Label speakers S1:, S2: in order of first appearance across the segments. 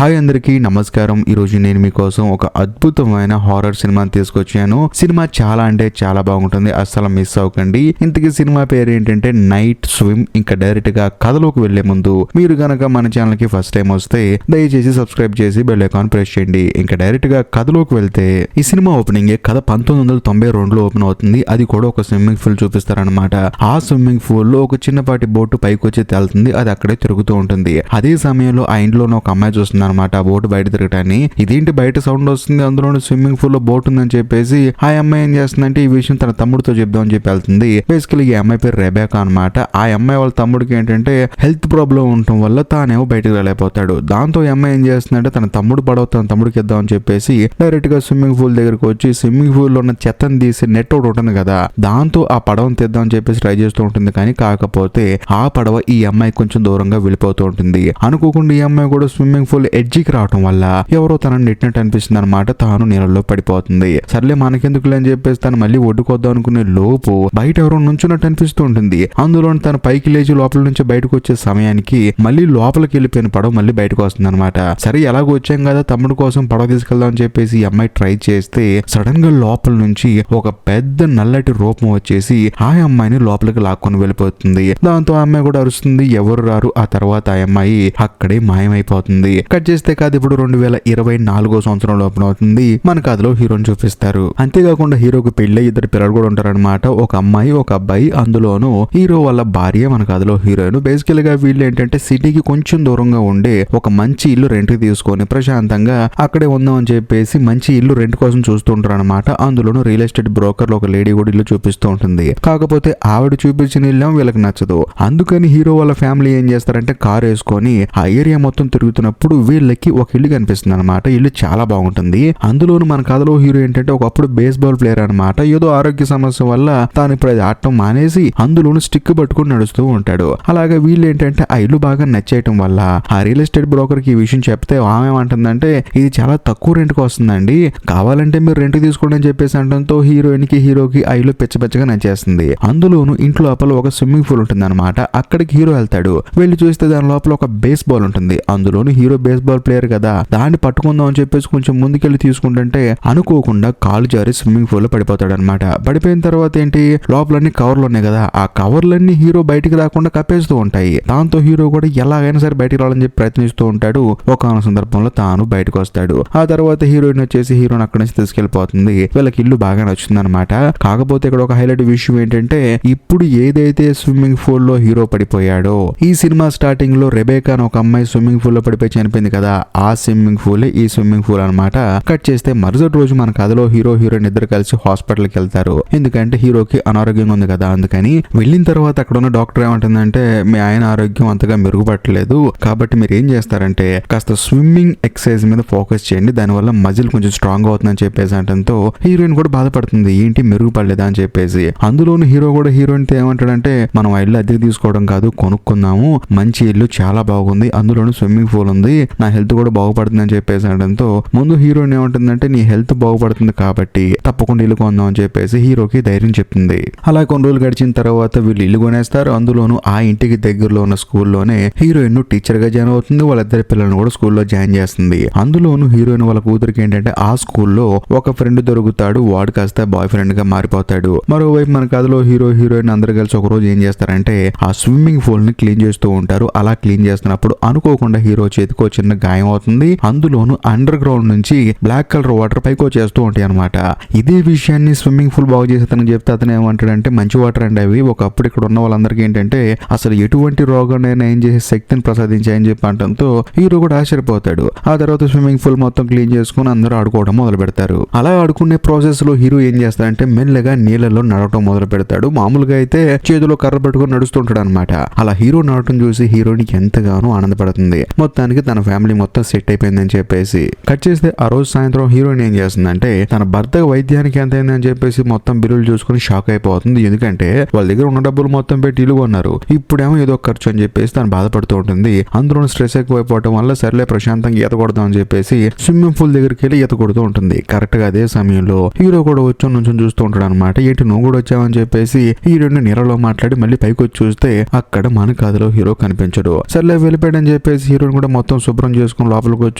S1: Hi అందరికీ నమస్కారం. ఈరోజు నేను మీకోసం ఒక అద్భుతమైన హారర్ సినిమాని తీసుకొచ్చాను. సినిమా చాలా అంటే చాలా బాగుంటుంది, అస్సలు మిస్ అవ్వకండి. ఇంతకీ సినిమా పేరు ఏంటంటే నైట్ స్విమ్. ఇంకా డైరెక్ట్ గా కథలోకి వెళ్లే ముందు మీరు గనక మన ఛానల్ కి ఫస్ట్ టైం వస్తే దయచేసి సబ్స్క్రైబ్ చేసి బెల్ ఐకాన్ ప్రెస్ చేయండి. ఇంకా డైరెక్ట్ గా కథలోకి వెళ్తే ఈ సినిమా ఓపెనింగ్ కథ 1992లో ఓపెన్ అవుతుంది. అది కూడా ఒక స్విమ్మింగ్ పూల్ చూపిస్తారనమాట. ఆ స్విమ్మింగ్ పూల్ లో ఒక చిన్నపాటి బోటు పైకి వచ్చి తేలుతుంది, అది అక్కడే తిరుగుతూ ఉంటుంది. అదే సమయంలో ఆ ఇంట్లోనే ఒక అమ్మాయి చూస్తుంది అనమాట ఆ బోటు బయట తిరగటాన్ని. ఇదేంటి బయట సౌండ్ వస్తుంది, అందులో స్విమ్మింగ్ పూల్ లో బోట్ ఉందని చెప్పేసి ఆ అమ్మాయి ఏం చేస్తుందంటే ఈ విషయం తన తమ్ముడితో చెప్దామని చెప్పి వెళ్తుంది. బేసికలీ ఈ అమ్మాయి పేరు రెబేకా అనమాట. ఆ అమ్మాయి వాళ్ళ తమ్ముడికి ఏంటంటే హెల్త్ ప్రాబ్లం ఉండటం వల్ల తానేమో బయటకు వెళ్ళిపోతాడు. దాంతో ఈ అమ్మాయి ఏం చేస్తుందంటే తన తమ్ముడు పడవ తన తమ్ముడికి ఇద్దామని చెప్పేసి డైరెక్ట్ గా స్విమ్మింగ్ పూల్ దగ్గరకు వచ్చి స్విమ్మింగ్ పూల్ లో ఉన్న చెత్తను తీసి నెట్ ఒకటి ఉంటుంది కదా, దాంతో ఆ పడవను తెద్దామని చెప్పేసి ట్రై చేస్తూ ఉంటుంది. కానీ కాకపోతే ఆ పడవ ఈ అమ్మాయి కొంచెం దూరంగా వెళ్ళిపోతూ ఉంటుంది. అనుకోకుండా ఈ అమ్మాయి కూడా స్విమ్మింగ్ పూల్ ఎడ్జికి రావడం వల్ల ఎవరో తనని నెట్టినట్టు అనిపిస్తుంది అనమాట. తాను నీళ్ళలో పడిపోతుంది. సర్లే మనకెందుకులే అని చెప్పేసి తను మళ్ళీ ఒడ్డుకొద్దాం అనుకునే లోపు బయట ఎవరో నుంచున్నట్టు అనిపిస్తూ ఉంటుంది. అందులో తన పైకి లేచి లోపల నుంచి బయటకు వచ్చే సమయానికి మళ్ళీ లోపలికి వెళ్ళిపోయిన పడవ మళ్ళీ బయటకు వస్తుంది అనమాట. సరే ఎలాగో వచ్చాం కదా తమ్ముడు కోసం పడవ తీసుకెళ్దాం అని చెప్పేసి ఈ అమ్మాయి ట్రై చేస్తే సడన్ గా లోపల నుంచి ఒక పెద్ద నల్లటి రూపం వచ్చేసి ఆ అమ్మాయిని లోపలికి లాక్కొని వెళ్ళిపోతుంది. దాంతో ఆ అమ్మాయి కూడా అరుస్తుంది, ఎవరు రారు. ఆ తర్వాత ఆ అమ్మాయి అక్కడే మాయమైపోతుంది. కట్ చేస్తే కాదు ఇప్పుడు 2024 సంవత్సరంలో ఓపెన్ అవుతుంది. మన కథలో హీరోని చూపిస్తారు. అంతేకాకుండా హీరోకి పెళ్లి ఇద్దరు పిల్లలు కూడా ఉంటారనమాట. ఒక అమ్మాయి ఒక అబ్బాయి. అందులోనూ హీరో వాళ్ళ భార్య మన కథలో హీరోయిన్. బేసికల్ గా వీళ్ళు ఏంటంటే సిటీకి కొంచెం దూరంగా ఉండే ఒక మంచి ఇల్లు రెంట్ కి తీసుకొని ప్రశాంతంగా అక్కడే ఉందాం అని చెప్పేసి మంచి ఇల్లు రెంట్ కోసం చూస్తుంటారు అనమాట. అందులోనూ రియల్ ఎస్టేట్ బ్రోకర్ లో ఒక లేడీ కూడా ఇల్లు చూపిస్తూ ఉంటుంది. కాకపోతే ఆవిడ చూపించిన ఇల్లు వీళ్ళకి నచ్చదు. అందుకని హీరో వాళ్ళ ఫ్యామిలీ ఏం చేస్తారంటే కారు వేసుకొని ఆ ఏరియా మొత్తం తిరుగుతున్నప్పుడు వీళ్ళకి ఒక ఇల్లు కనిపిస్తుంది అనమాట. ఇల్లు చాలా బాగుంటుంది. అందులోనూ మన కథలో హీరో ఏంటంటే ఒకప్పుడు బేస్బాల్ ప్లేయర్ అనమాట. ఏదో ఆరోగ్య సమస్య వల్ల తాను ఇప్పుడు అది ఆడటం మానేసి అందులోనూ స్టిక్ పట్టుకుని నడుస్తూ ఉంటాడు. అలాగే వీళ్ళు ఏంటంటే ఆ ఇల్లు బాగా నచ్చేయటం వల్ల ఆ రియల్ ఎస్టేట్ బ్రోకర్ కి ఈ విషయం చెప్తే ఆమె ఏమంటుందంటే ఇది చాలా తక్కువ రెంట్ కి వస్తుందండి, కావాలంటే మీరు రెంట్ తీసుకోండి అని చెప్పేసి అనడంతో హీరోయిన్ కి హీరోకి ఆ ఇల్లు పిచ్చపిచ్చగా నచ్చేస్తుంది. అందులోనూ ఇంట్లో లోపల ఒక స్విమ్మింగ్ పూల్ ఉంటుంది అనమాట. అక్కడికి హీరో వెళ్తాడు. వెళ్ళి చూస్తే దాని లోపల ఒక బేస్ బాల్ ఉంటుంది. అందులోనూ హీరో బేస్ బాల్ ప్లేయర్ కదా, దాన్ని పట్టుకుందాం అని చెప్పేసి కొంచెం ముందుకెళ్ళి తీసుకుంటుంటే అనుకోకుండా కాలు జారి స్విమ్మింగ్ పూల్ లో పడిపోతాడు అనమాట. పడిపోయిన తర్వాత ఏంటి లోపలన్నీ కవర్లు ఉన్నాయి కదా, ఆ కవర్లన్నీ హీరో బయటికి రాకుండా కప్పేస్తూ ఉంటాయి. దాంతో హీరో కూడా ఎలాగైనా సరే బయటికి రావాలని చెప్పి ప్రయత్నిస్తూ ఉంటాడు. ఒక సందర్భంలో తాను బయటకు వస్తాడు. ఆ తర్వాత హీరోయిన్ వచ్చేసి హీరోని అక్కడి నుంచి తీసుకెళ్లిపోతుంది. వీళ్ళకి ఇల్లు బాగా నచ్చుతుంది అనమాట. కాకపోతే ఇక్కడ ఒక హైలైట్ విషయం ఏంటంటే ఇప్పుడు ఏదైతే స్విమ్మింగ్ పూల్ లో హీరో పడిపోయాడో ఈ సినిమా స్టార్టింగ్ లో రెబేకా అని ఒక అమ్మాయి స్విమ్మింగ్ పూల్ లో పడిపోయి చనిపోయింది కదా, ఆ స్విమ్మింగ్ పూల్ ఈ స్విమ్మింగ్ పూల్ అనమాట. కట్ చేస్తే మరుసటి రోజు మన కథలో హీరో హీరోయిన్ ఇద్దరు కలిసి హాస్పిటల్ కి వెళ్తారు. ఎందుకంటే హీరోకి అనారోగ్యంగా ఉంది కదా అందుకని. వెళ్ళిన తర్వాత అక్కడ ఉన్న డాక్టర్ ఏమంటుందంటే మీ ఆయన ఆరోగ్యం అంతగా మెరుగుపట్టలేదు, కాబట్టి మీరు ఏం చేస్తారంటే కాస్త స్విమ్మింగ్ ఎక్సర్సైజ్ మీద ఫోకస్ చేయండి, దానివల్ల మజిల్ కొంచెం స్ట్రాంగ్ అవుతుందని చెప్పేసి అంటంతో హీరోయిన్ కూడా బాధపడుతుంది, ఏంటి మెరుగుపడలేదా అని చెప్పేసి. అందులోను హీరో కూడా హీరోయిన్ తో ఏమంటాడంటే మనం ఆ ఇల్లు అద్దెకి తీసుకోవడం కాదు కొనుక్కుందాము, మంచి ఇల్లు చాలా బాగుంది, అందులోనూ స్విమ్మింగ్ పూల్ ఉంది, నా హెల్త్ కూడా బాగుపడుతుంది అని చెప్పేసి అనడంతో ముందు హీరోయిన్ ఏమంటుందంటే నీ హెల్త్ బాగుపడుతుంది కాబట్టి తప్పకుండా ఇల్లు కొందాం అని చెప్పేసి హీరోకి ధైర్యం చెప్తుంది. అలా కొన్ని రోజులు గడిచిన తర్వాత వీళ్ళు ఇల్లు కొనేస్తారు. అందులోనూ ఆ ఇంటికి దగ్గరలో ఉన్న స్కూల్లోనే హీరోయిన్ టీచర్ గా జాయిన్ అవుతుంది. వాళ్ళిద్దరి పిల్లలను కూడా స్కూల్లో జాయిన్ చేస్తుంది. అందులోనూ హీరోయిన్ వాళ్ళ కూతురికి ఏంటంటే ఆ స్కూల్లో ఒక ఫ్రెండ్ దొరుకుతాడు, వాడు కాస్త బాయ్ ఫ్రెండ్ గా మారిపోతాడు. మరోవైపు మన కథలో హీరో హీరోయిన్ అందరు కలిసి ఒక రోజు ఏం చేస్తారంటే ఆ స్విమ్మింగ్ పూల్ ని క్లీన్ చేస్తూ ఉంటారు. అలా క్లీన్ చేస్తున్నప్పుడు అనుకోకుండా హీరో చేతికి చిన్న గాయం అవుతుంది. అందులోనూ అండర్ గ్రౌండ్ నుంచి బ్లాక్ కలర్ వాటర్ పైకి వచ్చేస్తూ ఉంటాయి అనమాట. ఇదే విషయాన్ని స్విమ్మింగ్ పూల్ బాగు చేసేతను చెప్తే అతను ఏమంటాడంటే మంచి వాటర్ అండి అవి, ఒకప్పుడు ఇక్కడ ఉన్న వాళ్ళందరికీ ఏంటంటే అసలు ఎటువంటి రోగాన్ని ఏం చేసే శక్తిని ప్రసాదించాయని చెప్పి అంటంతో హీరో కూడా ఆశ్చర్యపోతాడు. ఆ తర్వాత స్విమ్మింగ్ పూల్ మొత్తం క్లీన్ చేసుకుని అందరూ ఆడుకోవడం మొదలు పెడతారు. అలా ఆడుకునే ప్రాసెస్ లో హీరో ఏం చేస్తాడంటే మెల్లగా నీళ్ళలో నడవటం మొదలు పెడతాడు. మామూలుగా అయితే చేతిలో కర్ర పెట్టుకుని నడుస్తుంటాడు అనమాట. అలా హీరో నడవటం చూసి హీరోనికి ఎంతగానో ఆనందపడుతుంది. మొత్తానికి తన ఫ్యామిలీ మొత్తం సెట్ అయిపోయిందని చెప్పేసి కట్ చేస్తే ఆ రోజు సాయంత్రం హీరోయిన్ ఏం చేస్తుందంటే తన భర్త వైద్యానికి ఎంత అయిందని చెప్పేసి మొత్తం బిల్లులు చూసుకుని షాక్ అయిపోతుంది. ఎందుకంటే వాళ్ళ దగ్గర ఉన్న డబ్బులు మొత్తం పెట్టి ఇల్లు కొన్నారు, ఇప్పుడేమో ఏదో ఖర్చు అని చెప్పేసి తను బాధపడుతూ ఉంటుంది. అందులో స్ట్రెస్ ఎక్కువైపోవడం వల్ల సర్లే ప్రశాంతంగా ఈత కొడదాం అని చెప్పేసి స్విమ్మింగ్ పూల్ దగ్గరికి వెళ్ళి ఈత కొడుతూ ఉంటుంది. కరెక్ట్ గా అదే సమయంలో హీరో కూడా వచ్చి నుంచి చూస్తూ ఉంటాడు అనమాట. ఏంటి నువ్వు కూడా వచ్చావని చెప్పేసి హీరోయిన్ నీళ్ళలో మాట్లాడి మళ్ళీ పైకి వచ్చి చూస్తే అక్కడ మన కథలో హీరో కనిపించడు. సర్లే వెళ్ళిపోయాడని చెప్పేసి హీరోయిన్ కూడా మొత్తం శుభ్రం ఓపెన్ చేసుకుని లోపలికి వచ్చి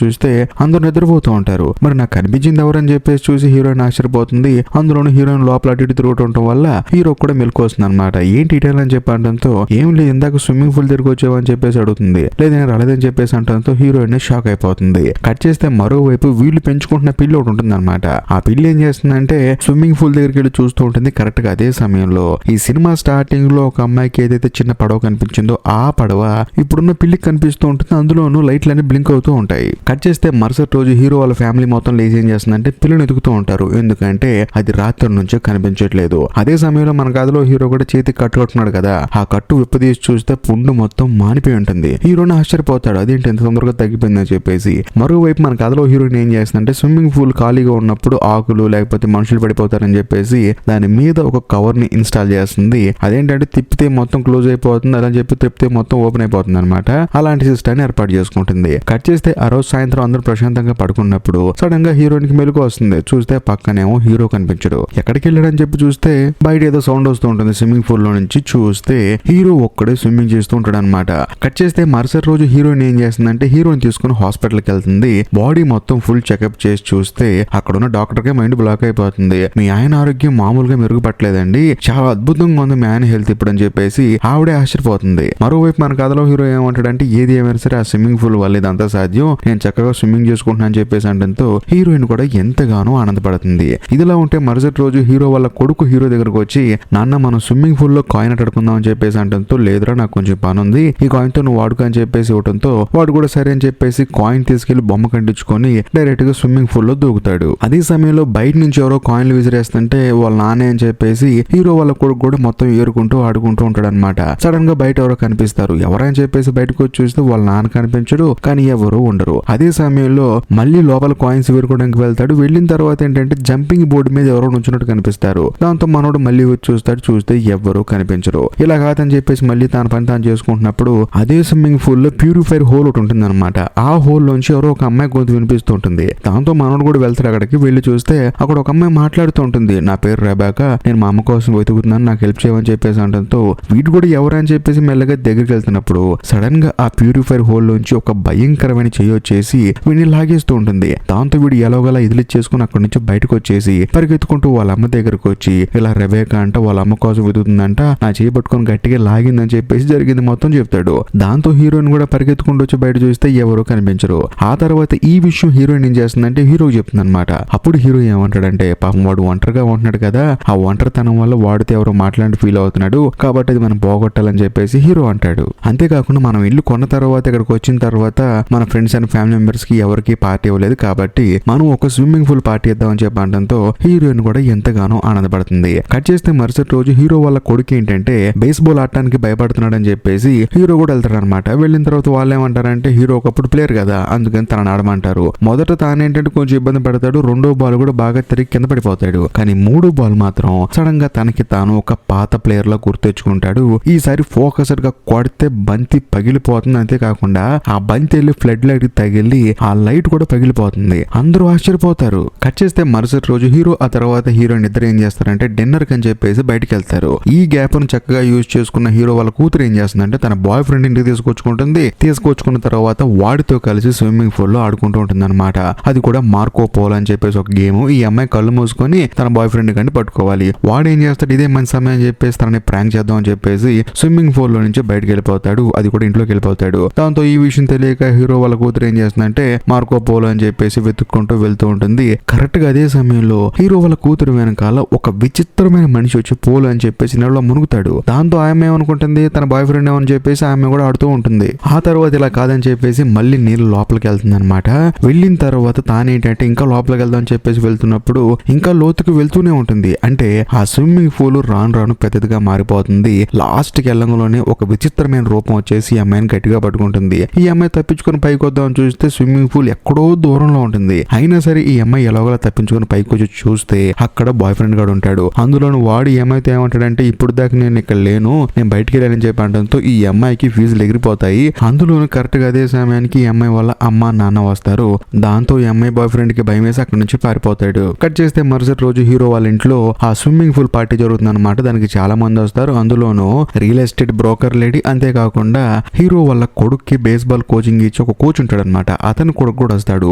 S1: చూస్తే అందరూ నిద్రపోతూ ఉంటారు. మరి నాకు కనిపించింది ఎవరని చెప్పేసి చూసి హీరోయిన్ ఆశ్చర్యపోతుంది. అందులోనూ హీరోయిన్ లోపల అటు ఇటు తిరుగుతుండటం వల్ల హీరో కూడా మెలకు వస్తుంది అనమాట. ఏంటి ఇటల్ అని చెప్పడంతో ఏం లేదు ఇందాక స్విమ్మింగ్ పూల్ తిరిగి వచ్చావని చెప్పేసి అడుగుతుంది. లేదు నేను రాలేదని చెప్పేసి అంటంతో హీరోయిన్ షాక్ అయిపోతుంది. కట్ చేస్తే మరోవైపు వీళ్ళు పెంచుకుంటున్న పిల్లి ఒకటి ఉంటుంది అనమాట. ఆ పిల్లి ఏం చేస్తుందంటే స్విమ్మింగ్ పూల్ దగ్గరికి వెళ్ళి చూస్తూ ఉంటుంది. కరెక్ట్ గా అదే సమయంలో ఈ సినిమా స్టార్టింగ్ లో ఒక అమ్మాయికి ఏదైతే చిన్న పడవ కనిపించిందో ఆ పడవ ఇప్పుడున్న పిల్లికి కనిపిస్తూ ఉంటుంది. అందులోనూ లైట్లన్నీ బ్లింక్ అవుతూ ఉంటాయి. కట్ చేస్తే మరుసటి రోజు హీరో వాళ్ళ ఫ్యామిలీ మొత్తం లేచి ఏం చేస్తుందంటే పిల్లని ఎదుగుతూ ఉంటారు. ఎందుకంటే అది రాత్రి నుంచే కనిపించట్లేదు. అదే సమయంలో మన కథలో హీరో కూడా చేతికి కట్టు కట్టున్నాడు కదా, ఆ కట్టు విప్పదీసి చూస్తే పుండు మొత్తం మానిపోయి ఉంటుంది. హీరోని ఆశ్చర్యపోతాడు, అదేంటి ఎంత తొందరగా తగ్గిపోయిందని చెప్పేసి. మరోవైపు మన కథలో హీరోయిన్ ఏం చేస్తుందంటే స్విమ్మింగ్ పూల్ ఖాళీగా ఉన్నప్పుడు ఆకులు లేకపోతే మనుషులు పడిపోతారని చెప్పేసి దాని మీద ఒక కవర్ ని ఇన్స్టాల్ చేస్తుంది. అదేంటంటే తిప్పితే మొత్తం క్లోజ్ అయిపోతుంది, అలా చెప్పి తిప్పితే మొత్తం ఓపెన్ అయిపోతుంది అనమాట. అలాంటి సిస్టాన్ని ఏర్పాటు చేసుకుంటుంది. కట్ చేస్తే ఆ రోజు సాయంత్రం అందరూ ప్రశాంతంగా పడుకున్నప్పుడు సడన్ గా హీరోయిన్ కి మెలకు వస్తుంది. చూస్తే పక్కనేమో హీరో కనిపించడు. ఎక్కడికి వెళ్ళాడని చెప్పి చూస్తే బయట ఏదో సౌండ్ వస్తూ ఉంటుంది స్విమ్మింగ్ పూల్ లో నుంచి. చూస్తే హీరో ఒక్కడే స్విమ్మింగ్ చేస్తూ ఉంటాడు అనమాట. కట్ చేస్తే మరుసటి రోజు హీరోయిన్ ఏం చేస్తుందంటే హీరోయిన్ తీసుకుని హాస్పిటల్కి వెళ్తుంది. బాడీ మొత్తం ఫుల్ చెకప్ చేసి చూస్తే అక్కడ ఉన్న డాక్టర్ కి మైండ్ బ్లాక్ అయిపోతుంది. మీ ఆయన ఆరోగ్యం మామూలుగా మెరుగుపట్టలేదండి, చాలా అద్భుతంగా ఉంది మీ ఆయన హెల్త్ ఇప్పుడు అని చెప్పేసి ఆవిడే ఆశ్చర్యపోతుంది. మరోవైపు మన కథలో హీరో ఏమంటాడంటే ఏది ఏమైనా సరే ఆ స్విమ్మింగ్ పూల్ వల్ల ఇదంతా సాధ్యం, నేను చక్కగా స్విమ్మింగ్ చేసుకుంటున్నాను అని చెప్పేసి అంటంతో హీరోయిన్ కూడా ఎంతగానో ఆనందపడుతుంది. ఇదిలా ఉంటే మరుసటి రోజు హీరో వాళ్ళ కొడుకు హీరో దగ్గరకు వచ్చి నాన్న మనం స్విమ్మింగ్ పూల్ లో కాయిన్ అడుకుందాం అని చెప్పేసి అంటంతో లేదురా నాకు కొంచెం పని ఉంది, ఈ కాయిన్ తో నువ్వు వాడుకో అని చెప్పేసి ఇవ్వడంతో వాడు కూడా సరే అని చెప్పేసి కాయిన్ తీసుకెళ్లి బొమ్మ కంటించుకొని డైరెక్ట్ గా స్విమ్మింగ్ పూల్ లో దూకుతాడు. అదే సమయంలో బయట నుంచి ఎవరో కాయిన్లు విసిరేస్తుంటే వాళ్ళ నాన్నే అని చెప్పేసి హీరో వాళ్ళ కొడుకు కూడా మొత్తం ఏరుకుంటూ ఆడుకుంటూ ఉంటాడు అనమాట. సడన్ గా బయట ఎవరో కనిపిస్తారు. ఎవరని చెప్పేసి బయటకు వచ్చి చూస్తే వాళ్ళ నాన్న కనిపించడు, కానీ ఎవరు ఉండరు. అదే సమయంలో మళ్ళీ లోపల కాయిన్స్ వేరుకోవడానికి వెళ్తాడు. వెళ్ళిన తర్వాత ఏంటంటే జంపింగ్ బోర్డు మీద ఎవరో నుంచున్నట్టు కనిపిస్తారు. దాంతో మనోడు మళ్ళీ వచ్చి చూస్తాడు. చూస్తే ఎవ్వరూ కనిపించరు. ఇలా కాదని చెప్పేసి మళ్ళీ తన పని తాను చేసుకుంటున్నప్పుడు అదే స్విమ్మింగ్ పూల్ లో ప్యూరిఫైర్ హోల్ ఒకటి ఉంటుంది అనమాట. ఆ హోల్ లోంచి ఎవరో ఒక అమ్మాయి గొంతు వినిపిస్తూ ఉంటుంది. దాంతో మనోడు కూడా వెళ్తాడు. అక్కడికి వెళ్లి చూస్తే అక్కడ ఒక అమ్మాయి మాట్లాడుతూ ఉంటుంది. నా పేరు రెబాకా, నేను మా అమ్మ కోసం వెతుకుతున్నాను, నాకు హెల్ప్ చేయమని చెప్పేసి అంటంతో వీడు కూడా ఎవరని చెప్పేసి మెల్లగా దగ్గరికి వెళ్తున్నప్పుడు సడన్ గా ఆ ప్యూరిఫైర్ హోల్ లోంచి ఒక భయంకరమైన చెయ్యి వచ్చేసి వీడిని లాగేస్తూ ఉంటుంది. దాంతో వీడు ఎలాగోలా ఇదిలిచ్చేసుకుని అక్కడి నుంచి బయటకు వచ్చేసి పరిగెత్తుకుంటూ వాళ్ళ అమ్మ దగ్గరకు వచ్చి ఇలా రెబేకా అంట వాళ్ళ అమ్మ కోసం వెతుకుతుందంట, నా చేయి పట్టుకొని గట్టిగా లాగిందని చెప్పేసి జరిగింది మొత్తం చెప్తాడు. దాంతో హీరోయిన్ కూడా పరిగెత్తుకుంటూ వచ్చి బయట చూస్తే ఎవరు కనిపించరు. ఆ తర్వాత ఈ విషయం హీరోయిన్ ఏం చేస్తుందంటే హీరోకి చెప్తుంది అనమాట. అప్పుడు హీరో ఏమంటాడంటే పాపం వాడు ఒంటరిగా ఉంటున్నాడు కదా, ఆ ఒంటరితనం వల్ల వాడితో ఎవరో మాట్లాడి ఫీల్ అవుతున్నాడు కాబట్టి అది మనం పోగొట్టాలని చెప్పేసి హీరో అంటాడు. అంతేకాకుండా మనం ఇల్లు కొన్న తర్వాత ఇక్కడికి వచ్చిన తర్వాత మన ఫ్రెండ్స్ అండ్ ఫ్యామిలీ మెంబర్స్ కి ఎవరికి పార్టీ ఇవ్వలేదు కాబట్టి మనం ఒక స్విమ్మింగ్ పూల్ పార్టీ ఇద్దామని చెప్పి అనడంతో హీరోయిన్ కూడా ఎంతగానో ఆనందపడుతుంది. కట్ చేస్తే మరుసటి రోజు హీరో వాళ్ళ కొడుకు ఏంటంటే బేస్బాల్ ఆడటానికి భయపడుతున్నాడు అని చెప్పేసి హీరో కూడా వెళ్తారు అనమాట. వెళ్ళిన తర్వాత వాళ్ళు ఏమంటారంటే హీరో ఒకప్పుడు ప్లేయర్ కదా అందుకని తనని ఆడమంటారు. మొదట తానేంటంటే కొంచెం ఇబ్బంది పడతాడు, రెండో బాల్ కూడా బాగా తిరిగి కింద పడిపోతాడు. కానీ మూడో బాల్ మాత్రం సడన్ గా తనకి తాను ఒక పాత ప్లేయర్ లా గుర్తెచ్చుకుంటాడు. ఈసారి ఫోకస్డ్ గా కొడితే బంతి పగిలిపోతుంది. అంతేకాకుండా ఆ బంతి వెళ్ళి ఫ్లడ్ లైట్ తగిలి ఆ లైట్ కూడా పగిలిపోతుంది. అందరూ ఆశ్చర్యపోతారు. కట్ చేస్తే మరుసటి రోజు హీరో ఆ తర్వాత హీరోయిన్ ఇద్దరు ఏం చేస్తారంటే డిన్నర్ కని చెప్పేసి బయటకు వెళ్తారు. ఈ గ్యాప్ ను చక్కగా యూజ్ చేసుకున్న హీరో వాళ్ళ కూతురు ఏం చేస్తుందంటే తన బాయ్ ఫ్రెండ్ ఇంటికి తీసుకొచ్చుకుంటుంది. తీసుకొచ్చుకున్న తర్వాత వాడితో కలిసి స్విమ్మింగ్ పూల్ లో ఆడుకుంటూ ఉంటుంది అనమాట. అది కూడా మార్కో పోలో అని చెప్పేసి ఒక గేమ్. ఈ అమ్మాయి కళ్ళు మూసుకొని తన బాయ్ ఫ్రెండ్ కంటే పట్టుకోవాలి. వాడు ఏం చేస్తాడు ఇదే మంచి సమయం అని చెప్పేసి తనని ప్రాంక్ చేద్దాం అని చెప్పేసి స్విమ్మింగ్ పూల్ లో నుంచి బయటకు వెళ్ళిపోతాడు. అది కూడా ఇంట్లోకి వెళ్ళిపోతాడు. దాంతో ఈ విషయం తెలియక హీరో వాళ్ళ కూతురు ఏం చేస్తుందంటే మార్కో పోలో అని చెప్పేసి వెతుక్కుంటూ వెళ్తూ ఉంటుంది. కరెక్ట్ గా అదే సమయంలో హీరో వాళ్ళ కూతురు వెనకాల ఒక విచిత్రమైన మనిషి వచ్చి పోలో అని చెప్పేసి నీళ్ళలో మునుగుతాడు. దాంతో ఆమె ఏమనుకుంటుంది తన బాయ్ ఫ్రెండ్ ఏమని చెప్పేసి ఆమె కూడా ఆడుతూ ఉంటుంది. ఆ తర్వాత ఇలా కాదని చెప్పేసి మళ్ళీ నీళ్ళు లోపలికి వెళ్తుంది అనమాట. వెళ్ళిన తర్వాత తానేంటంటే ఇంకా లోపలికి వెళ్దాం అని చెప్పేసి వెళ్తున్నప్పుడు ఇంకా లోతుకు వెళ్తూనే ఉంటుంది. అంటే ఆ స్విమ్మింగ్ పూల్ రాను రాను పెద్దదిగా మారిపోతుంది. లాస్ట్ కి వెళ్ళంలోనే ఒక విచిత్రమైన రూపం వచ్చేసి ఈ అమ్మాయిని గట్టిగా పట్టుకుంటుంది. ఈ అమ్మాయి తప్పించుకుని పైకి వద్దామని చూస్తే స్విమ్మింగ్ పూల్ ఎక్కడో దూరంలో ఉంటుంది. అయినా సరే ఈ అమ్మాయి ఎలాగోలా తప్పించుకుని పైకి వచ్చి చూస్తే అక్కడ బాయ్ ఫ్రెండ్ గాడు ఉంటాడు. అందులోను వాడు ఈ అమ్మాయితో ఏమంటాడంటే ఇప్పుడు దాకా నేను ఇక్కడ లేను, నేను బయటికి వెళ్ళానని చెప్పి అనడంతో ఈ అమ్మాయికి ఫీజులు ఎగిరిపోతాయి. అందులోను కరెక్ట్ గా అదే సమయానికి ఈ అమ్మాయి వాళ్ళ అమ్మ నాన్న వస్తారు. దాంతో ఈ అమ్మాయి బాయ్ ఫ్రెండ్ కి భయం వేసి అక్కడ నుంచి పారిపోతాడు. కట్ చేస్తే మరుసటి రోజు హీరో వాళ్ళ ఇంట్లో ఆ స్విమ్మింగ్ పూల్ పార్టీ జరుగుతుంది అనమాట. దానికి చాలా మంది వస్తారు. అందులోనూ రియల్ ఎస్టేట్ బ్రోకర్ లేడీ, అంతేకాకుండా హీరో వాళ్ళ కొడుక్కి బేస్బాల్ కోచింగ్ ఇచ్చి ఒక కోచ్ ఉంటాడు అనమాట. అతని కొడుకు కూడా వస్తాడు.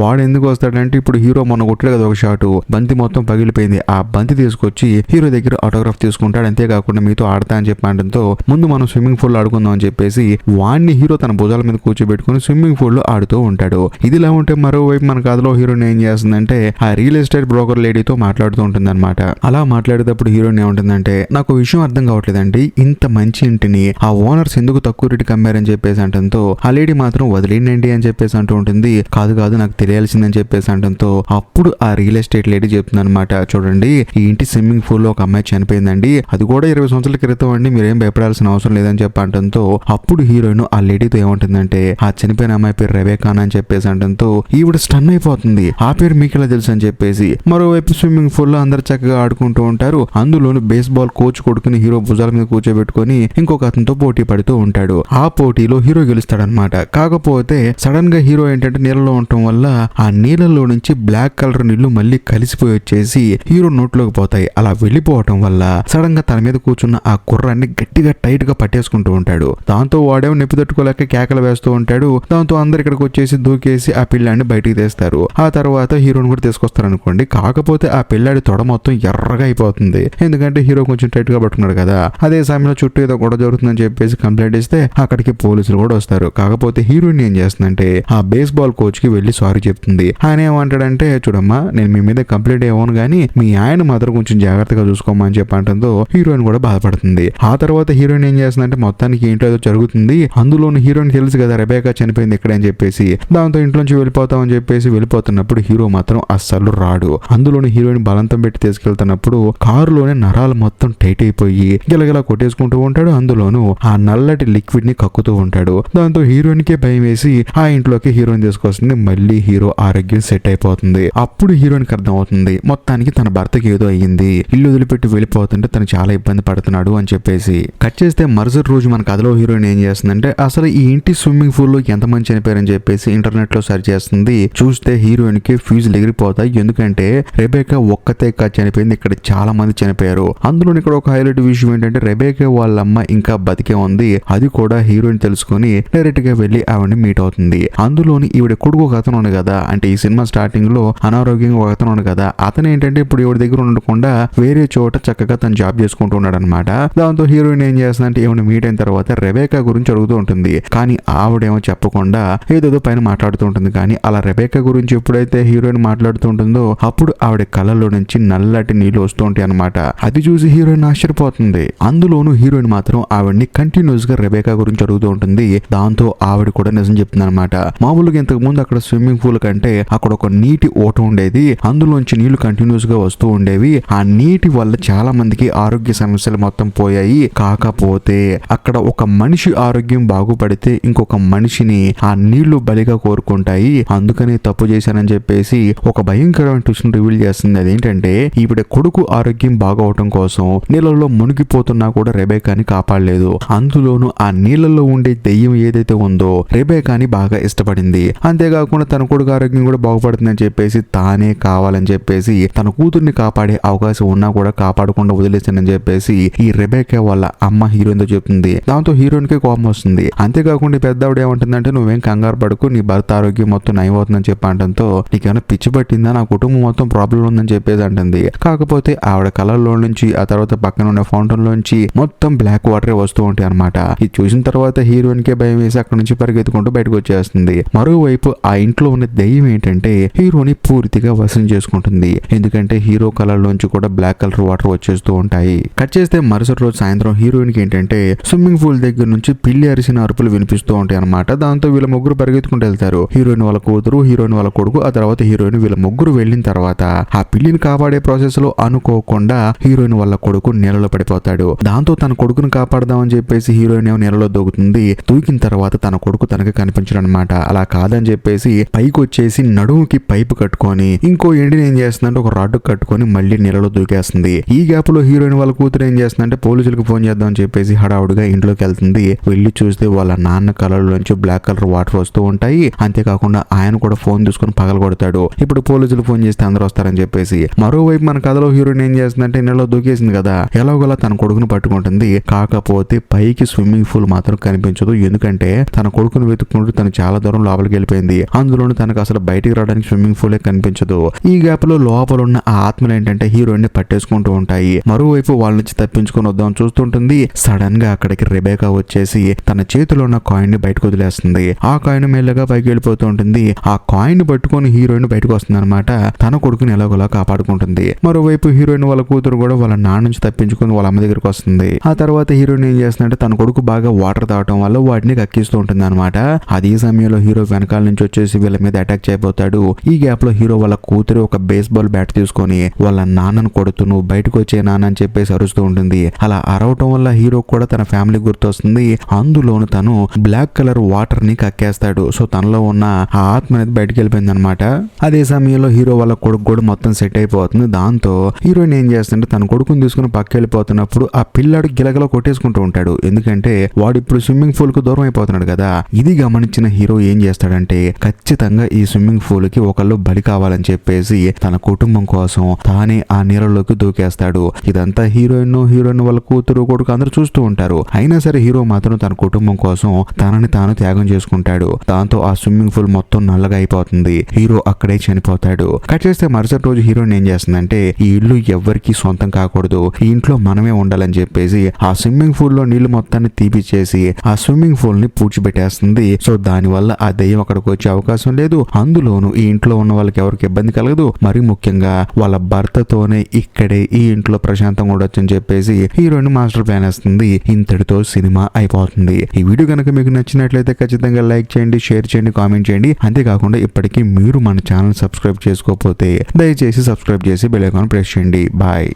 S1: వాడు ఎందుకు వస్తాడంటే ఇప్పుడు హీరో మొన్న కొట్టాడు కదా ఒక షాట్, బంతి మొత్తం పగిలిపోయింది. ఆ బంతి తీసుకొచ్చి హీరో దగ్గర ఆటోగ్రాఫ్ తీసుకుంటాడు. అంతేకాకుండా మీతో ఆడతా అని చెప్పడంతో ముందు మనం స్విమ్మింగ్ పూల్ ఆడుకుందాం అని చెప్పేసి వాడిని హీరో తన భుజాల మీద కూర్చోబెట్టుకుని స్విమ్మింగ్ పూల్ లో ఆడుతూ ఉంటాడు. ఇదిలా ఉంటే మరోవైపు మన కథలో హీరోయిన్ ఏం చేస్తుందంటే ఆ రియల్ ఎస్టేట్ బ్రోకర్ లేడీతో మాట్లాడుతూ ఉంటుంది అనమాట. అలా మాట్లాడేటప్పుడు హీరోయిన్ ఏముంటుందంటే నాకు విషయం అర్థం కావట్లేదండి, ఇంత మంచి ఇంటిని ఆ ఓనర్స్ ఎందుకు తక్కువ రేటుకి అమ్మారని చెప్పేసి అంటంతో ఆ లేడీ మాత్రం వదిలేండి అని చెప్పేసి అంటూ ఉంటుంది. కాదు కాదు నాకు తెలియాల్సిందని చెప్పేసి అంటంతో అప్పుడు ఆ రియల్ ఎస్టేట్ లేడీ చెప్తుంది అనమాట, చూడండి ఈ ఇంటి స్విమ్మింగ్ పూల్ లో ఒక అమ్మాయి చనిపోయిందండి, అది కూడా 20 సంవత్సరాల క్రితం అండి, మీరేం భయపడాల్సిన అవసరం లేదని చెప్పి అంటంతో అప్పుడు హీరోయిన్ ఆ లేడీతో ఏమంటుందంటే ఆ చనిపోయిన అమ్మాయి పేరు రెబేకా అని చెప్పేసి అంటంతో ఈవిడ స్టన్ అయిపోతుంది. ఆ పేరు మీకు ఎలా తెలుసు అని చెప్పేసి. మరోవైపు స్విమ్మింగ్ పూల్ లో అందరు చక్కగా ఆడుకుంటూ ఉంటారు. అందులోను బేస్బాల్ కోచ్ కొడుకుని హీరో భుజాల మీద కూర్చోబెట్టుకుని ఇంకొక అతనితో పోటీ పడుతూ ఉంటాడు. ఆ పోటీలో హీరో గెలుస్తాడనమాట. కాకపోతే సడన్ గా హీరో ఏంటంటే నీళ్ళలో ఉండటం వల్ల ఆ నీళ్ళలో నుంచి బ్లాక్ కలర్ నీళ్లు మళ్ళీ కలిసిపోయి వచ్చేసి హీరో నోట్లోకి పోతాయి. అలా వెళ్ళిపోవటం వల్ల సడన్ గా తన మీద కూర్చున్న ఆ కుర్రాన్ని గట్టిగా టైట్ గా పట్టేసుకుంటూ ఉంటాడు. దాంతో వాడేమో నొప్పి తట్టుకోలేక కేకలు వేస్తూ ఉంటాడు. దాంతో అందరు ఇక్కడికి వచ్చేసి దూకేసి ఆ పిల్లాడిని బయటికి తీస్తారు. ఆ తర్వాత హీరోని కూడా తీసుకొస్తారు అనుకోండి. కాకపోతే ఆ పిల్లాడి తొడ మొత్తం ఎర్రగా అయిపోతుంది. ఎందుకంటే హీరో కొంచెం టైట్ గా పట్టుకున్నాడు కదా. అదే సమయంలో చుట్టూ ఏదో గొడవ జరుగుతుందని చెప్పేసి కంప్లైంట్ ఇస్తే అక్కడికి పోలీసులు కూడా వస్తారు. కాకపోతే హీరోయిన్ ఏం చేస్తుందంటే ఆ బేస్బాల్ కోచ్ కి వెళ్లి సారీ చెప్తుంది. ఆయన ఏమంటాడంటే చూడమ్మా నేను మీ మీద కంప్లైంట్ ఇవ్వను గానీ మీ ఆయన మాత్రం కొంచెం జాగ్రత్తగా చూసుకోమని చెప్పంటంతో హీరోయిన్ కూడా బాధపడుతుంది. ఆ తర్వాత హీరోయిన్ ఏం చేస్తుందంటే మొత్తానికి ఇంట్లో ఏదో జరుగుతుంది, అందులోని హీరోయిన్ తెలుసు కదా రెబేకా చనిపోయింది ఇక్కడ అని చెప్పేసి, దాంతో ఇంట్లోంచి వెళ్ళిపోతామని చెప్పేసి వెళ్ళిపోతున్నప్పుడు హీరో మాత్రం అస్సలు రాడు. అందులోని హీరోయిన్ బలంతం పెట్టి తీసుకెళ్తున్నప్పుడు కారులోనే నరాలు మొత్తం టైట్ అయిపోయి గిలగిలా కొట్టేసుకుంటూ ఉంటాడు. అందులోనూ ఆ నల్లటి లిక్విడ్ ని కక్కుతూ ఉంటాడు. దాంతో హీరోయిన్ కే భయం వేసి ఆ ఇంట్లోకి హీరోయిన్ తీసుకొస్తుంది. మళ్ళీ హీరో ఆరోగ్యం సెట్ అయిపోతుంది. అప్పుడు హీరోయిన్ కి అర్థం అవుతుంది మొత్తానికి తన భర్తకి ఏదో అయ్యింది, ఇల్లు వదిలిపెట్టి వెళ్ళిపోతుంటే తను చాలా ఇబ్బంది పడుతున్నాడు అని చెప్పేసి. కట్ చేస్తే మరుసటి రోజు మన కథలో హీరోయిన్ ఏం చేస్తుందంటే అసలు ఈ ఇంటి స్విమ్మింగ్ పూల్ లో ఎంతమంది చనిపోయారని చెప్పేసి ఇంటర్నెట్ లో సెర్చ్ చేస్తుంది. చూస్తే హీరోయిన్ కి ఫ్యూజులు ఎగిరిపోతాయి. ఎందుకంటే రెబేకా ఒక్కతే కాదు చనిపోయింది, ఇక్కడ చాలా మంది చనిపోయారు. అందులో ఇక్కడ ఒక హైలైట్ విషయం ఏంటంటే రెబేకా వాళ్ళ అమ్మ ఇంకా బతికే ఉంది. అది కూడా హీరోయిన్ తెలుసుకుని డైరెక్ట్ గా వెళ్లి ఆవిడని మీట్ అవుతుంది. అందులోని ఈవిడ కొడుకు ఒక అతను ఉంది కదా, అంటే ఈ సినిమా స్టార్టింగ్ లో అనారోగ్యంగా ఒక అతను ఉంది కదా, అతను ఏంటంటే ఇప్పుడు ఈవిడ దగ్గర ఉండకుండా వేరే చోట చక్కగా తను జాబ్ చేసుకుంటూ ఉన్నాడు అనమాట. దాంతో హీరోయిన్ ఏం చేస్తుందంటే ఈవిడ మీట్ అయిన తర్వాత రెబేకా గురించి అడుగుతూ ఉంటుంది. కానీ ఆవిడేమో చెప్పకుండా ఏదేదో పైన మాట్లాడుతూ ఉంటుంది. కానీ అలా రెబేకా గురించి ఎప్పుడైతే హీరోయిన్ మాట్లాడుతూ ఉంటుందో అప్పుడు ఆవిడ కళ్ళలో నుంచి నల్లటి నీళ్లు వస్తూ ఉంటాయి అనమాట. అది చూసి హీరోయిన్ ఆశ్చర్యపోతుంది. అందులోనూ హీరోయిన్ మాత్రం ఆవిడ్ని కంటిన్యూస్ గా రెబేకా గురించి అడుగుతూ ఉంటుంది. దాంతో ఆవిడ కూడా నిజం చెప్తుంది అనమాట. మామూలుగా ఇంతకు ముందు అక్కడ స్విమ్మింగ్ పూల్ కంటే అక్కడ ఒక నీటి ఓట ఉండేది, అందులోంచి నీళ్లు కంటిన్యూస్ గా వస్తూ ఉండేవి. ఆ నీటి వల్ల చాలా మందికి ఆరోగ్య సమస్యలు మొత్తం పోయాయి. కాకపోతే అక్కడ ఒక మనిషి ఆరోగ్యం బాగుపడితే ఇంకొక మనిషిని ఆ నీళ్లు బలిగా కోరుకుంటాయి, అందుకని తప్పు చేశానని చెప్పేసి ఒక భయంకరమైన ట్విస్ట్ రివీల్ చేస్తుంది. అదేంటంటే ఈవిడ కొడుకు ఆరోగ్యం బాగవటం కోసం నీళ్ళలో మునిగిపోతున్నా కూడా రెబేకాని కాపాడలేదు. అందులోనూ ఆ నీళ్ళలో ఉండే దెయ్యం ఏదైతే ఉందో రెబేకాని బాగా ఇష్టపడింది. అంతేకాకుండా తన కొడుకు ఆరోగ్యం కూడా బాగుపడుతుందని చెప్పేసి తానే కావాలని చెప్పేసి తన కూతుర్ని కాపాడే అవకాశం ఉన్నా కూడా కాపాడకుండా వదిలేసానని చెప్పేసి ఈ రెబేకా వాళ్ళ అమ్మ హీరోయిన్ తో చెప్తుంది. దాంతో హీరోయిన్ కి కోపం వస్తుంది. అంతేకాకుండా పెద్దవిడ ఏమంటుందంటే నువ్వేం కంగారు పడుకు, నీ భర్త ఆరోగ్యం మొత్తం నయమవుతుందని చెప్పి అంటంతో నీకేమైనా పిచ్చి పట్టిందా, నా కుటుంబం మొత్తం ప్రాబ్లం ఉందని చెప్పేసి అంటుంది. కాకపోతే ఆవిడ కళ్ళల్లో నుంచి ఆ తర్వాత పక్కన ఉన్న ఫౌంటైన్ లోంచి మొత్తం బ్లాక్ వాటర్ వస్తూ ఉంటాయి అనమాట. ఇది చూసిన తర్వాత హీరోయిన్ కే భయం వేసి అక్కడ నుంచి పరిగెత్తుకుంటూ బయటకు వచ్చేస్తుంది. మరోవైపు ఆ ఇంట్లో ఉన్న దెయ్యం ఏంటంటే హీరోని పూర్తిగా వశం చేసుకుంటుంది. ఎందుకంటే హీరో కళ్ళల్లోంచి కూడా బ్లాక్ కలర్ వాటర్ వచ్చేస్తూ ఉంటాయి. కట్ చేస్తే మరుసటి రోజు సాయంత్రం హీరోయిన్ కి ఏంటంటే స్విమ్మింగ్ పూల్ దగ్గర నుంచి పిల్లి అరిసిన అరుపులు వినిపిస్తూ ఉంటాయి అనమాట. దాంతో వీళ్ళ ముగ్గురు పరిగెత్తుకుంటూ వెళ్తారు. హీరోయిన్ వాళ్ళ కూతురు, హీరోయిన్ వాళ్ళ కొడుకు, ఆ తర్వాత హీరోయిన్. వీళ్ళ ముగ్గురు వెళ్ళిన తర్వాత ఆ పిల్లిని కాపాడే ప్రాసెస్ లో అనుకోకుండా హీరోయిన్ వాళ్ళ కొడుకు నీళ్ళలో పడిపోతాడు. దాంతో తన కొడుకుని కాపాడదామని చెప్పేసి హీరోయిన్ ఏమో నీళ్ళలో దూకుతుంది. దూకిన తర్వాత తన కొడుకు తనకి కనిపించడం అనమాట. అలా కాదని చెప్పేసి పైకి వచ్చేసి నడుముకి పైపు కట్టుకొని ఇంకో ఎండిని ఏం చేస్తుందంటే ఒక రాడ్డు కట్టుకొని మళ్ళీ నీళ్ళలో దూకేస్తుంది. ఈ గ్యాప్ లో హీరోయిన్ వాళ్ళ కూతురు ఏం చేస్తుందంటే పోలీసులకు ఫోన్ చేద్దాం అని చెప్పేసి హడావుడిగా ఇంట్లోకి వెళ్తుంది. వెళ్ళి చూస్తే వాళ్ళ నాన్న కళ్ళలోంచి బ్లాక్ కలర్ వాటర్ వస్తూ ఉంటాయి. అంతేకాకుండా ఆయన కూడా ఫోన్ తీసుకుని పగలగొడతాడు. ఇప్పుడు పోలీసులు ఫోన్ చేస్తే అందరూ వస్తారని చెప్పేసి. మరోవైపు మన కథలో హీరోయిన్ ఏం చేస్తుందంటే నీళ్ళలో దూకేసింది కదా, ఎలాగోలా తన కొడుకును పట్టుకుంటుంది. కాకపోతే పైకి స్విమ్మింగ్ పూల్ మాత్రం కనిపించదు. ఎందుకంటే తన కొడుకును వెతుక్కుంటూ చూసుకుంటూ తను చాలా దూరం లోపలికి వెళ్ళిపోయింది. అందులోనే తనకు అసలు బయటికి రావడానికి స్విమ్మింగ్ పూలే కనిపించదు. ఈ గ్యాప్ లో లోపల ఉన్న ఆ ఆత్మలు ఏంటంటే హీరోయిన్ ని పట్టేసుకుంటూ ఉంటాయి. మరోవైపు వాళ్ళ నుంచి తప్పించుకొని వద్దాం చూస్తుంటుంది. సడన్ గా అక్కడికి రెబేకా వచ్చేసి తన చేతిలో ఉన్న కాయిన్ ని బయటకు వదిలేస్తుంది. ఆ కాయిన్ మెల్లగా పైకి వెళ్ళిపోతూ ఉంటుంది. ఆ కాయిన్ పట్టుకొని హీరోయిన్ బయటకు వస్తుంది అనమాట. తన కొడుకుని ఎలాగోలా కాపాడుకుంటుంది. మరోవైపు హీరోయిన్ వాళ్ళ కూతురు కూడా వాళ్ళ నాన్న నుంచి తప్పించుకొని వాళ్ళ అమ్మ దగ్గరికి వస్తుంది. ఆ తర్వాత హీరోయిన్ ఏం చేస్తుందంటే తన కొడుకు బాగా వాటర్ తాగటం వల్ల వాటిని కక్కిస్తూ ఉంటుంది అనమాట. అదే సమయంలో హీరో వెనకాల నుంచి వచ్చేసి వీళ్ళ మీద అటాక్ చేయబోతాడు. ఈ గ్యాప్ లో హీరో వాళ్ళ కూతురు ఒక బేస్బాల్ బ్యాట్ తీసుకొని వాళ్ళ నాన్నను కొడుతూ నువ్వు బయటకు వచ్చే నాన్న అని చెప్పేసి అరుస్తూ ఉంటుంది. అలా అరవటం వల్ల హీరో కూడా తన ఫ్యామిలీ గుర్తొస్తుంది. అందులోను తను బ్లాక్ కలర్ వాటర్ ని కక్కేస్తాడు. సో తనలో ఉన్న ఆ ఆత్మ అనేది బయటకు వెళ్ళిపోయింది అనమాట. అదే సమయంలో హీరో వాళ్ళ కొడుకు కూడా మొత్తం సెట్ అయిపోతుంది. దాంతో హీరోయిన్ ఏం చేస్తుంటే తన కొడుకుని తీసుకుని పక్క వెళ్ళిపోతున్నప్పుడు ఆ పిల్లాడు గిలగల కొట్టేసుకుంటూ ఉంటాడు. ఎందుకంటే వాడు ఇప్పుడు స్విమ్మింగ్ పూల్ కు దూరం అయిపోతున్నాడు కదా. ఇది గమనించిన హీరో ఏం చేస్తాడంటే ఖచ్చితంగా ఈ స్విమ్మింగ్ పూల్ కి ఒకళ్ళు బలి కావాలని చెప్పేసి తన కుటుంబం కోసం తానే ఆ నీళ్ళలోకి దూకేస్తాడు. ఇదంతా హీరోయిన్ వాళ్ళ కూతురు కొడుకు అందరూ చూస్తూ ఉంటారు. అయినా సరే హీరో మాత్రం తన కుటుంబం కోసం తనని తాను త్యాగం చేసుకుంటాడు. దాంతో ఆ స్విమ్మింగ్ పూల్ మొత్తం నల్లగా అయిపోతుంది. హీరో అక్కడే చనిపోతాడు. కట్ చేస్తే మరుసటి రోజు హీరోయిన్ ఏం చేస్తుందంటే ఈ ఇల్లు ఎవ్వరికి సొంతం కాకూడదు, ఈ ఇంట్లో మనమే ఉండాలని చెప్పేసి ఆ స్విమ్మింగ్ పూల్ లో నీళ్లు మొత్తాన్ని తీపిచ్చేసి ఆ స్విమ్మింగ్ పూల్ ని పూడ్చిపెట్టేస్తుంది. సో దాని వల్ల ఆ దెయ్యం అక్కడికి వచ్చే అవకాశం లేదు. అందులోను ఈ ఇంట్లో ఉన్న వాళ్ళకి ఎవరికి ఇబ్బంది కలగదు. మరి ముఖ్యంగా వాళ్ళ భర్తతోనే ఇక్కడే ఈ ఇంట్లో ప్రశాంతంగా ఉండొచ్చు అని చెప్పేసి హీరోయిన్ మాస్టర్ ప్లాన్ వేస్తుంది. ఇంతటితో సినిమా అయిపోతుంది. ఈ వీడియో కనుక మీకు నచ్చినట్లయితే ఖచ్చితంగా లైక్ చేయండి, షేర్ చేయండి, కామెంట్ చేయండి. అంతేకాకుండా ఇప్పటికీ మీరు మన ఛానల్ సబ్స్క్రైబ్ చేసుకోకపోతే దయచేసి సబ్స్క్రైబ్ చేసి బెల్ ఐకాన్ ప్రెస్ చేయండి. బాయ్.